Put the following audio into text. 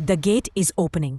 "The gate is opening"۔